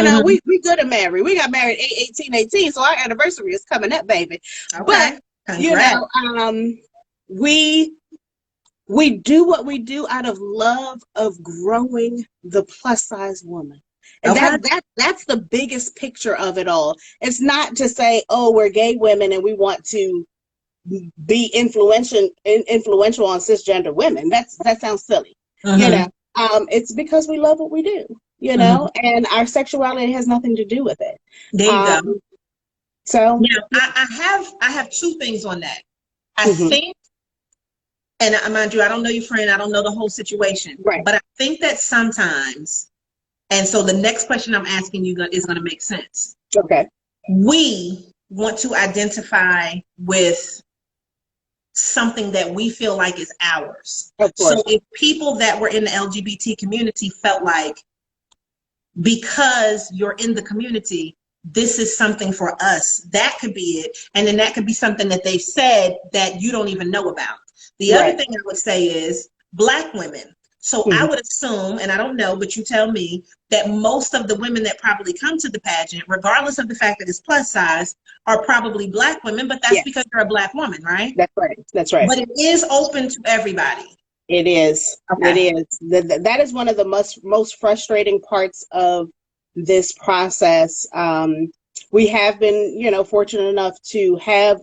good at married. We got married 18, so our anniversary is coming up, baby. Okay. But we do what we do out of love of growing the plus size woman. And that's the biggest picture of it all. It's not to say, oh, we're gay women and we want to be influential on cisgender women. That sounds silly. It's because we love what we do, and our sexuality has nothing to do with it. There you go. So I have two things on that. I think, and mind you, I don't know your friend, I don't know the whole situation, right, but I think that sometimes, and so the next question I'm asking you is going to make sense. Okay. We want to identify with something that we feel like is ours. Of course. So if people that were in the LGBT community felt like, because you're in the community, this is something for us, that could be it. And then that could be something that they've said that you don't even know about. The other thing I would say is Black women. So I would assume, and I don't know, but you tell me, that most of the women that probably come to the pageant, regardless of the fact that it's plus size, are probably Black women, but that's because you're a Black woman, right? That's right. But it is open to everybody. It is. Okay. It is. That is one of the most frustrating parts of this process. We have been, fortunate enough to have,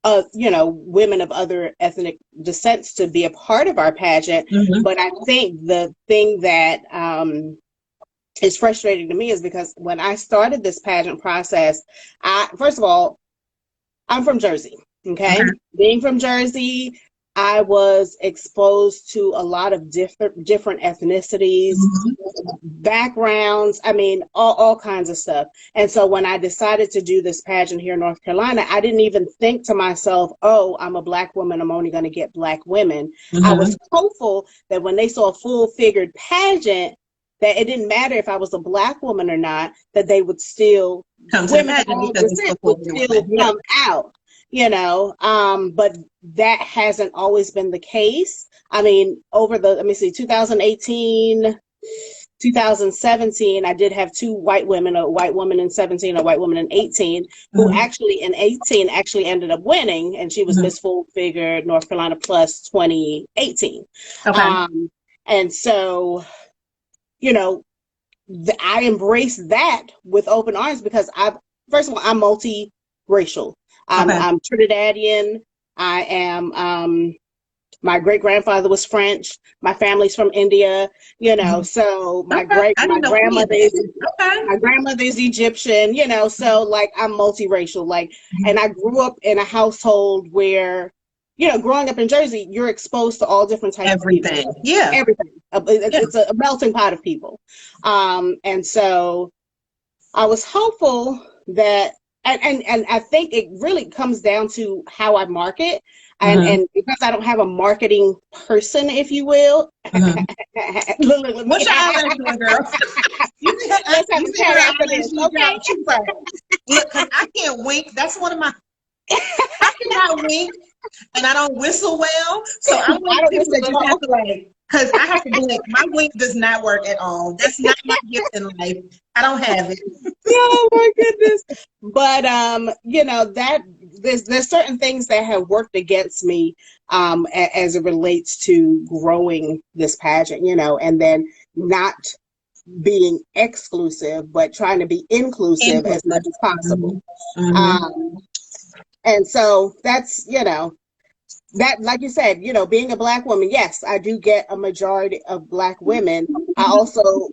women of other ethnic descents to be a part of our pageant. But I think the thing that is frustrating to me is because when I started this pageant process, first of all, I'm from Jersey. Okay. Being from Jersey, I was exposed to a lot of different ethnicities, backgrounds, I mean, all kinds of stuff. And so when I decided to do this pageant here in North Carolina, I didn't even think to myself, oh, I'm a Black woman, I'm only going to get Black women. I was hopeful that when they saw a full figured pageant, that it didn't matter if I was a Black woman or not, that they would still, women of all descent would still come out. But that hasn't always been the case. I mean, over 2018, 2017, I did have two white women, a white woman in 17, a white woman in 18, who actually in 18 actually ended up winning, and she was Miss Full Figure North Carolina Plus 2018. And so you know, I embrace that with open arms because first of all, I'm multi-racial. Okay. I'm Trinidadian. I am, my great grandfather was French. My family's from India, so Okay. I didn't know any of that. Okay. my grandmother is Egyptian, so like I'm multiracial, like, and I grew up in a household where, growing up in Jersey, you're exposed to all different types of people. Everything. Yeah. Everything. It's a melting pot of people. And so I was hopeful that, and I think it really comes down to how I market. And because I don't have a marketing person, if you will. Look, what y'all doing, girl? Let's have a chat after this. Okay. Look, because I can't wink. That's one of my. I cannot wink, and I don't whistle well. So I'm one of the people that just have to like, because I have to blink. My wink does not work at all. That's not my gift in life. I don't have it. Oh my goodness. But that there's certain things that have worked against me as it relates to growing this pageant, and then not being exclusive, but trying to be inclusive as much as possible. And so that's, that, like you said, being a Black woman, yes, I do get a majority of Black women. I also,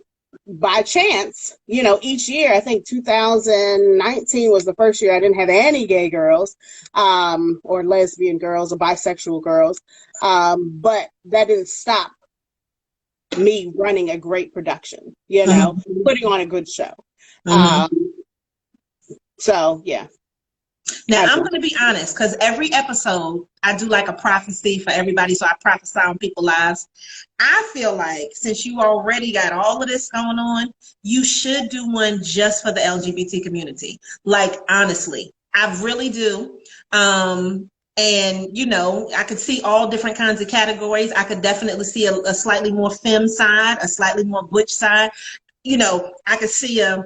by chance, each year, I think 2019 was the first year I didn't have any gay girls, or lesbian girls or bisexual girls. But that didn't stop me running a great production, putting on a good show. So, yeah. Now, I'm going to be honest, because every episode I do like a prophecy for everybody, so I prophesy on people's lives. I feel like since you already got all of this going on, you should do one just for the LGBT community. Like, honestly, I really do. And, I could see all different kinds of categories. I could definitely see a slightly more femme side, a slightly more butch side. I could see a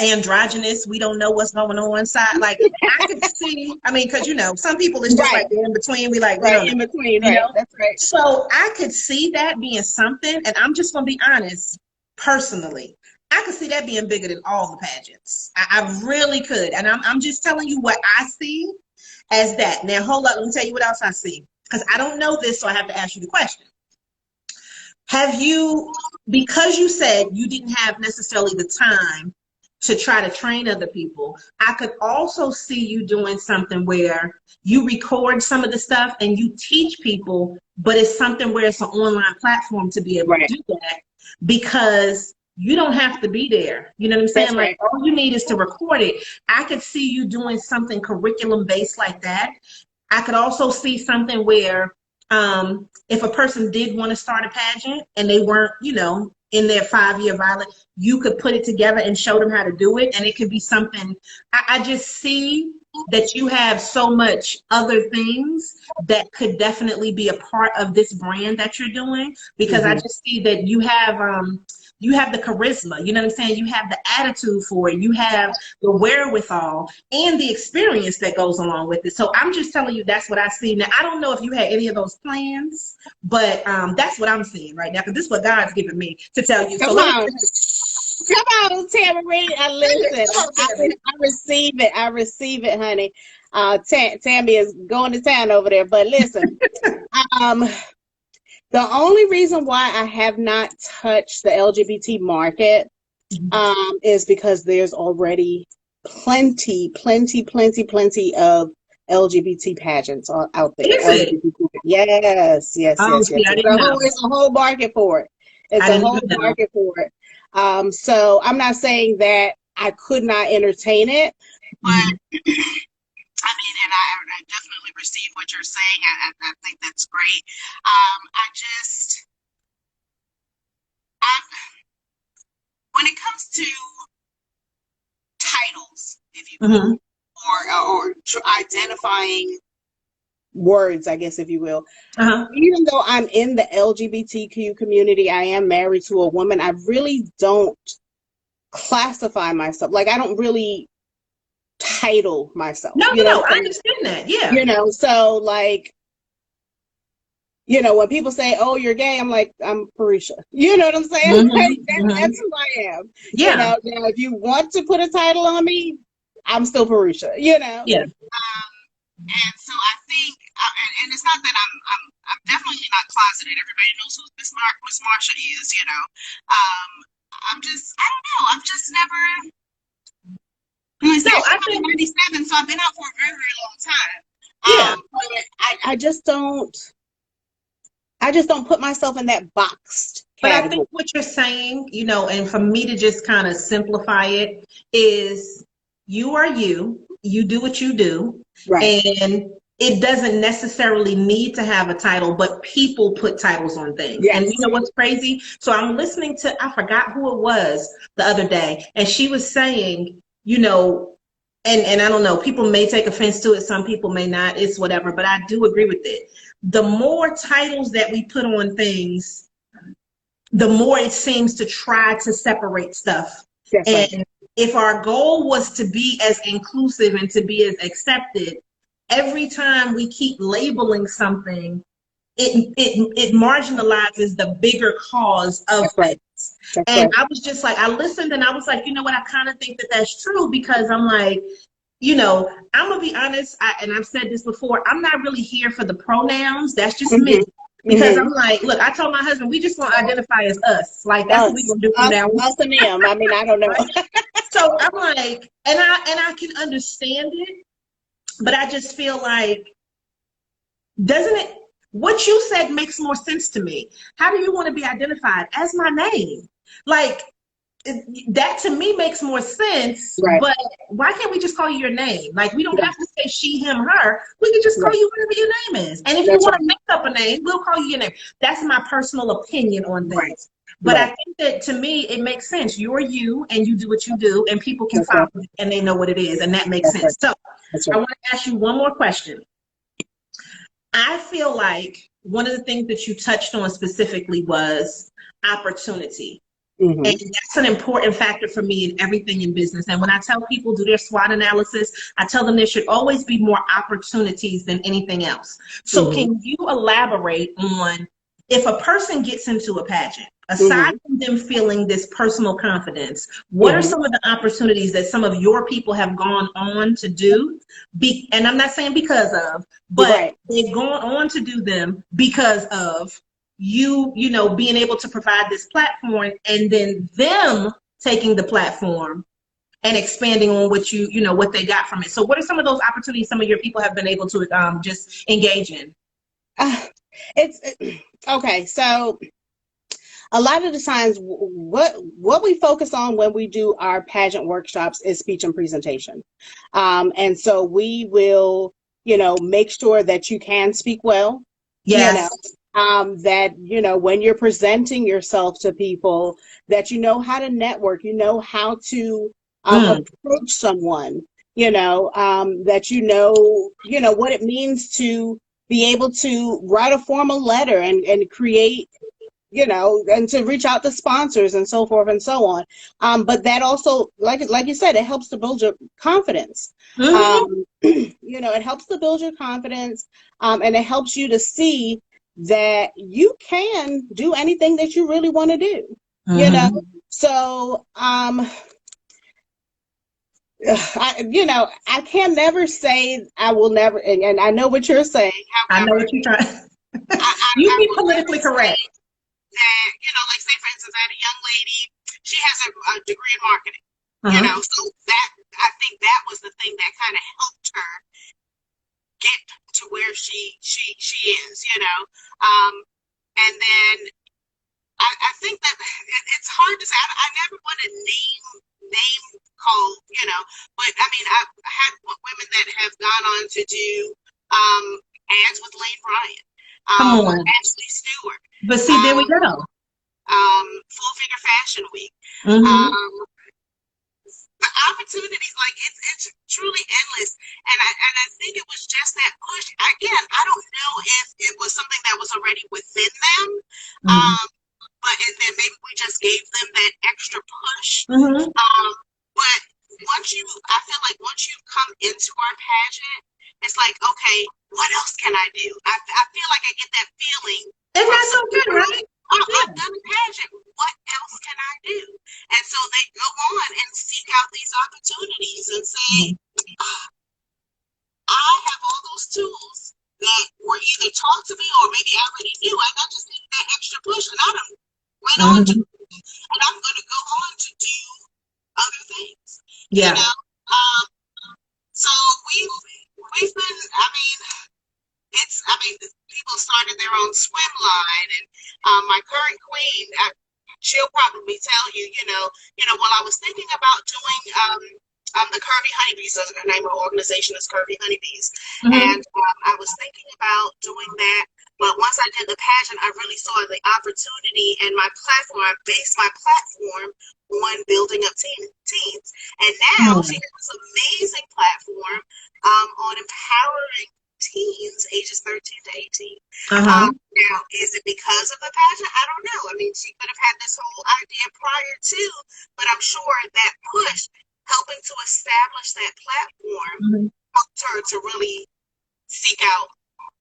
androgynous, we don't know what's going on inside. Like, I could see, because some people it's just like in between. We like in between, That's right. So I could see that being something, and I'm just gonna be honest, personally, I could see that being bigger than all the pageants. I really could, and I'm just telling you what I see as that. Now hold up, let me tell you what else I see, because I don't know this, so I have to ask you the question. Have you, because you said you didn't have necessarily the time to try to train other people, I could also see you doing something where you record some of the stuff and you teach people, but it's something where it's an online platform to be able to do that, because you don't have to be there. You know what I'm saying? That's like, all you need is to record it. I could see you doing something curriculum based like that. I could also see something where if a person did want to start a pageant and they weren't, in their 5-year violet, you could put it together and show them how to do it. And it could be something, I just see that you have so much other things that could definitely be a part of this brand that you're doing, because I just see that you have the charisma, you know what I'm saying? You have the attitude for it. You have the wherewithal and the experience that goes along with it. So I'm just telling you, that's what I see. Now, I don't know if you had any of those plans, but that's what I'm seeing right now, because this is what God's given me to tell you. Come on, Tammy. I receive it. I receive it, honey. Tammy is going to town over there. But listen, the only reason why I have not touched the LGBT market is because there's already plenty of LGBT pageants out there. Yes. It's a whole market for it. It's a whole market for it. So I'm not saying that I could not entertain it, but and I definitely receive what you're saying. I think that's great. When it comes to titles, if you will, or identifying words, I guess, if you will, even though I'm in the LGBTQ community, I am married to a woman, I really don't classify myself. Like, I don't really title myself. No, I understand that. Yeah. So like, You know, when people say, "Oh, you're gay," I'm like, "I'm Purusha." You know what I'm saying? Like, that's who I am. Yeah. You know, now if you want to put a title on me, I'm still Purusha. You know. Yeah. And so I think, and it's not that I'm definitely not closeted. Everybody knows who Miss Marsha is. You know. I'm just, I don't know. I've just never. No, I I'm think 97, so I've been out for a very, very long time. yeah. But I just don't. I just don't put myself in that boxed But I category. think what you're saying, you know, and for me to just kind of simplify it is you are you do what you do, Right. and it doesn't necessarily need to have a title, but people put titles on things. Yes. And you know what's crazy? So I'm listening to, I forgot who it was the other day, and she was saying, you know, and I don't know, people may take offense to it, some people may not, it's whatever, but I do agree with it. The more titles that we put on things, the more it seems to try to separate stuff. That's right. And if our goal was to be as inclusive and to be as accepted, every time we keep labeling something, it marginalizes the bigger cause of That's right. things. That's And right. I was just like, I listened and I was like, you know what, I kind of think that that's true, because I'm like, you know, I'm gonna be honest, and I've said this before, I'm not really here for the pronouns. That's just me. Because I'm like, look, I told my husband, we just want to identify as us. Like, that's what we're going to do from now on. Us and them. I mean, I don't know. So I'm like, and I can understand it, but I just feel like, doesn't it, what you said makes more sense to me. How do you want to be identified? As my name. Like, that to me makes more sense, Right. but why can't we just call you your name? Like, we don't have to say she, him, her. We can just call you whatever your name is. And if you want to make up a name, we'll call you your name. That's my personal opinion on things. Right. But I think that to me, it makes sense. You're you and you do what you do, and people can follow it and they know what it is, and that makes sense. So I want to ask you one more question. I feel like one of the things that you touched on specifically was opportunity. And that's an important factor for me in everything in business. And when I tell people do their SWOT analysis, I tell them there should always be more opportunities than anything else. So can you elaborate on, if a person gets into a pageant, aside from them feeling this personal confidence, what are some of the opportunities that some of your people have gone on to do? And I'm not saying because of, but they've gone on to do them because of you know, being able to provide this platform, and then them taking the platform and expanding on what you know, what they got from it. So what are some of those opportunities some of your people have been able to just engage in? It's okay. So a lot of the times what we focus on when we do our pageant workshops is speech and presentation. And so we will, you know, make sure that you can speak well. Yes. You know, that, you know, when you're presenting yourself to people, that you know how to network, you know how to approach someone, you know, that you know what it means to be able to write a formal letter and create, you know, and to reach out to sponsors and so forth and so on. But that also, like you said, it helps to build your confidence. You know, it helps to build your confidence, and it helps you to see that you can do anything that you really want to do. You know, so I can never say I will never, and I know what you're saying. However, I know what you're trying. You be politically correct. That, you know, like say for instance, I had a young lady, she has a degree in marketing. You know, so that, I think that was the thing that kind of helped her get to where she is, you know. And then I think that it's hard to say. I never want to name call, you know, but I mean, I've had women that have gone on to do ads with Lane Bryant, Ashley Stewart. But see, there we go. Full Figure Fashion Week. The opportunities, like it's truly endless, and I think it was just that push. Again, I don't know if it was something that was already within them, but and then maybe we just gave them that extra push. But I feel like once you come into our pageant, it's like, okay, what else can I do? I feel like I get that feeling. Isn't that so good, right? I've done a pageant. What else can I do? And so they go on and seek out these opportunities and say, I have all those tools that were either taught to me or maybe I already knew. I just needed that extra push, and I went on to, and I'm going to go on to do other things. Yeah. You know? So we've been, people started their own swim line, and my current queen, she'll probably tell you, while I was thinking about doing the Curvy Honeybees, her name of the organization is Curvy Honeybees, and I was thinking about doing that. But once I did the pageant, I really saw the opportunity, and my platform, I based my platform on building up teens. And now she has this amazing platform on empowering teens ages 13 to 18. Now, is it because of the pageant? I don't know. I mean, she could have had this whole idea prior to, but I'm sure that push, helping to establish that platform, helped her to really seek out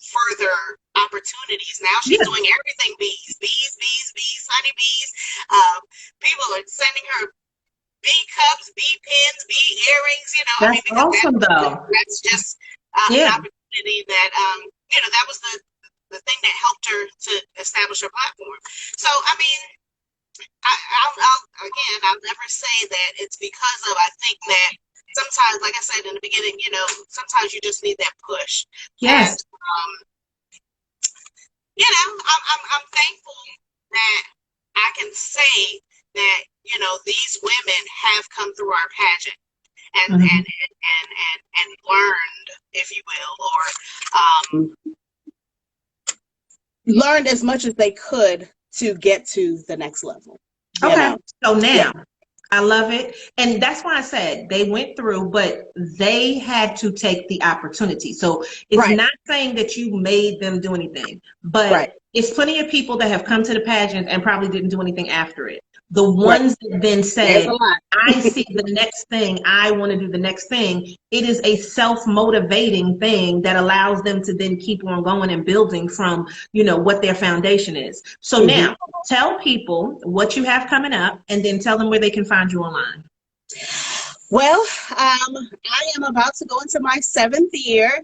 further opportunities. Now she's doing everything bees, honeybees. People are sending her bee cups, bee pins, bee earrings. That's awesome, though. That's just an opportunity that that was the thing that helped her to establish her platform. So I mean, I'll never say that it's because of. I think that sometimes, like I said in the beginning, sometimes you just need that push. Yes. And, I'm thankful that I can say that these women have come through our pageant and learned, if you will, or learned as much as they could to get to the next level. Okay. So now I love it. And that's why I said they went through, but they had to take the opportunity. So it's not saying that you made them do anything, but it's plenty of people that have come to the pageant and probably didn't do anything after it. The ones that then said, I see the next thing, I want to do the next thing. It is a self-motivating thing that allows them to then keep on going and building from, what their foundation is. So now tell people what you have coming up and then tell them where they can find you online. Well, I am about to go into my 7th year.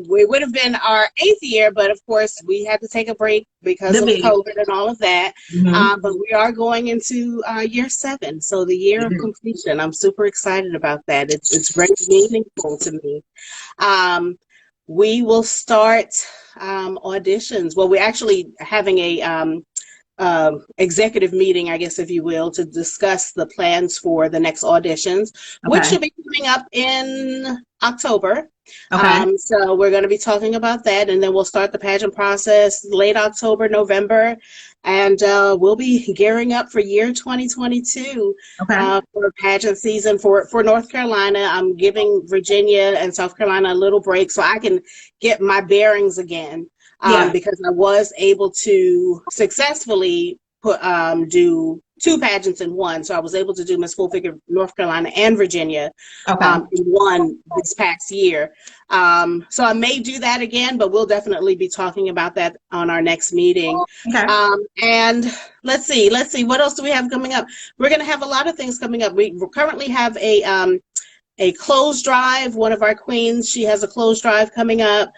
We would have been our 8th year, but of course we had to take a break because of COVID and all of that. But we are going into year 7, so the year of completion. I'm super excited about that. It's very meaningful to me. We will start auditions. Well, we're actually having a executive meeting, I guess, if you will, to discuss the plans for the next auditions, which should be coming up in October. So we're going to be talking about that, and then we'll start the pageant process late October, November, and we'll be gearing up for year 2022 for pageant season for North Carolina. I'm giving Virginia and South Carolina a little break so I can get my bearings again. Because I was able to successfully do 2 pageants in one. So I was able to do Miss Full Figure North Carolina and Virginia in one this past year. So I may do that again, but we'll definitely be talking about that on our next meeting. And let's see, what else do we have coming up? We're going to have a lot of things coming up. We currently have a clothes drive. One of our queens, she has a clothes drive coming up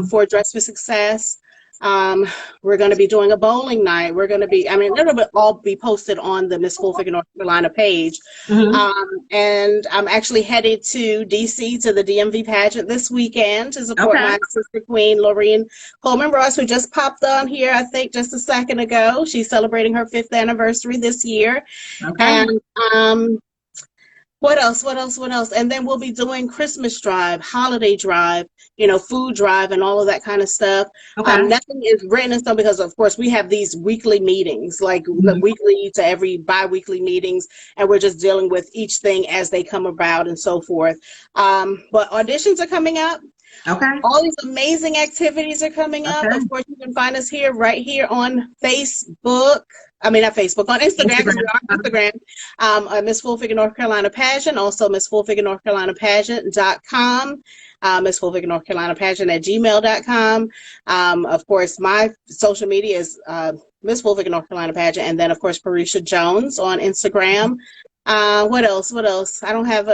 for Dress for Success. We're going to be doing a bowling night. We're going to be, it'll all be posted on the Miss Full Figure North Carolina page. And I'm actually headed to DC to the DMV pageant this weekend to support my sister queen, Lorraine Coleman Ross, who just popped on here, I think, just a second ago. She's celebrating her 5th anniversary this year. And what else? And then we'll be doing Christmas drive, holiday drive, food drive, and all of that kind of stuff. Nothing is written in stone because, of course, we have these weekly meetings, like weekly to every bi-weekly meetings, and we're just dealing with each thing as they come about and so forth. But auditions are coming up. All these amazing activities are coming up. Of course, you can find us right here on Facebook. Not Facebook, on Instagram. We are on Instagram. Miss Full Figure North Carolina Pageant, also Miss Full Figure North Carolina Pageant.com. Miss Fulvic North Carolina Pageant at gmail.com. Of course, my social media is Miss Fulvic North Carolina Pageant, and then of course Purusha Jones on Instagram. What else? What else? I don't have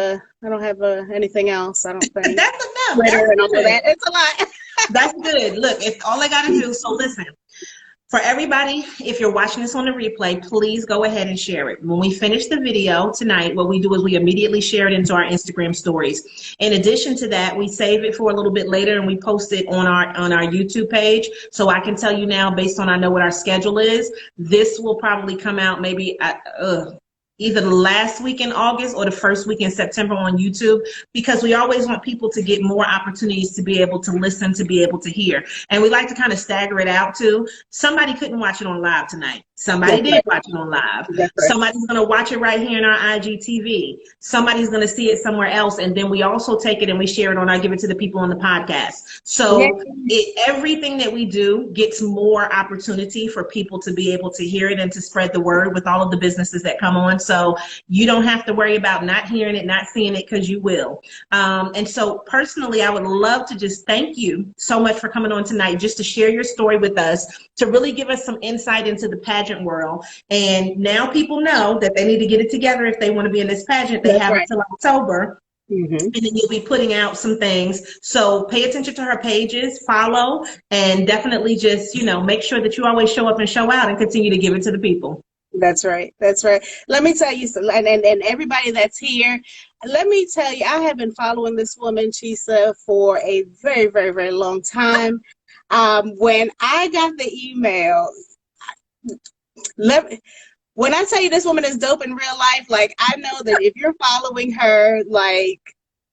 anything else. I don't think. That's enough. Twitter That's and all good. that. It's a lot. That's good. Look, it's all I got to do. So listen, for everybody, if you're watching this on the replay, please go ahead and share it. When we finish the video tonight, what we do is we immediately share it into our Instagram stories. In addition to that, we save it for a little bit later and we post it on our YouTube page. So I can tell you now, based on I know what our schedule is, this will probably come out maybe either the last week in August or the first week in September on YouTube, because we always want people to get more opportunities to be able to listen, to be able to hear. And we like to kind of stagger it out too. Somebody couldn't watch it on live tonight. Somebody did watch it on live. Somebody's going to watch it right here in our IGTV. Somebody's going to see it somewhere else. And then we also take it and we share it on our Give It to the People on the podcast. So everything that we do gets more opportunity for people to be able to hear it and to spread the word with all of the businesses that come on. So you don't have to worry about not hearing it, not seeing it, because you will. And so personally, I would love to just thank you so much for coming on tonight, just to share your story with us, to really give us some insight into the pageant world. And now people know that they need to get it together if they want to be in this pageant. They have until October. And then you'll be putting out some things. So pay attention to her pages, follow, and definitely just, make sure that you always show up and show out and continue to give it to the people. That's right. That's right. Let me tell you, and everybody that's here, let me tell you, I have been following this woman, Chisa, for a very, very, very long time. When I got the email, when I tell you this woman is dope in real life, like, I know that if you're following her, like,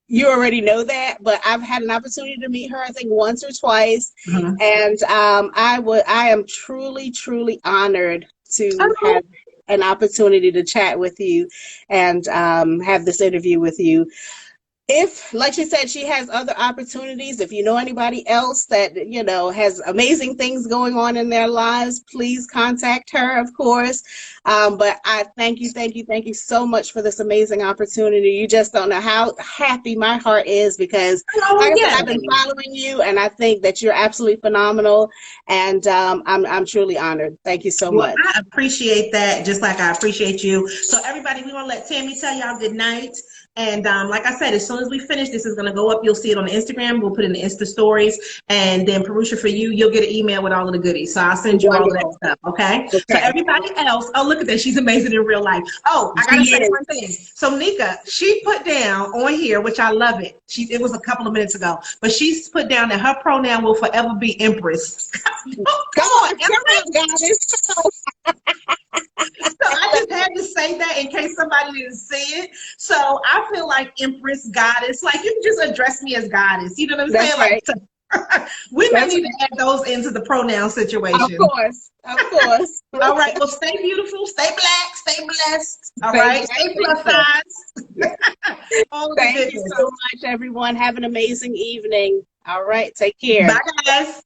you already know that, but I've had an opportunity to meet her, I think once or twice. And I am truly, truly honored to have an opportunity to chat with you and have this interview with you. If, like she said, she has other opportunities, if you know anybody else that, has amazing things going on in their lives, please contact her, of course. But I thank you so much for this amazing opportunity. You just don't know how happy my heart is, because like I said, I've been following you and I think that you're absolutely phenomenal, and I'm truly honored. Thank you so much. I appreciate that, just like I appreciate you. So everybody, we're gonna let Tammy tell y'all good night. And like I said, as soon as we finish, this is going to go up. You'll see it on the Instagram. We'll put it in the Insta stories. And then, Purusha, for you, you'll get an email with all of the goodies. So I'll send you all of that stuff, okay? So everybody else, oh, look at that. She's amazing in real life. Oh, I got to say one thing. So Nika, she put down on here, which I love it. It was a couple of minutes ago. But she's put down that her pronoun will forever be Empress. Come on, Empress. So I just had to say that in case somebody didn't see it. So I feel like Empress, Goddess, like you can just address me as Goddess. You know what I'm saying? Right. Like, we may need to add those into the pronoun situation. Of course. All right. Well, stay beautiful, stay black, stay blessed. All right. Stay plus size. Thank you so much, everyone. Have an amazing evening. All right. Take care. Bye, guys.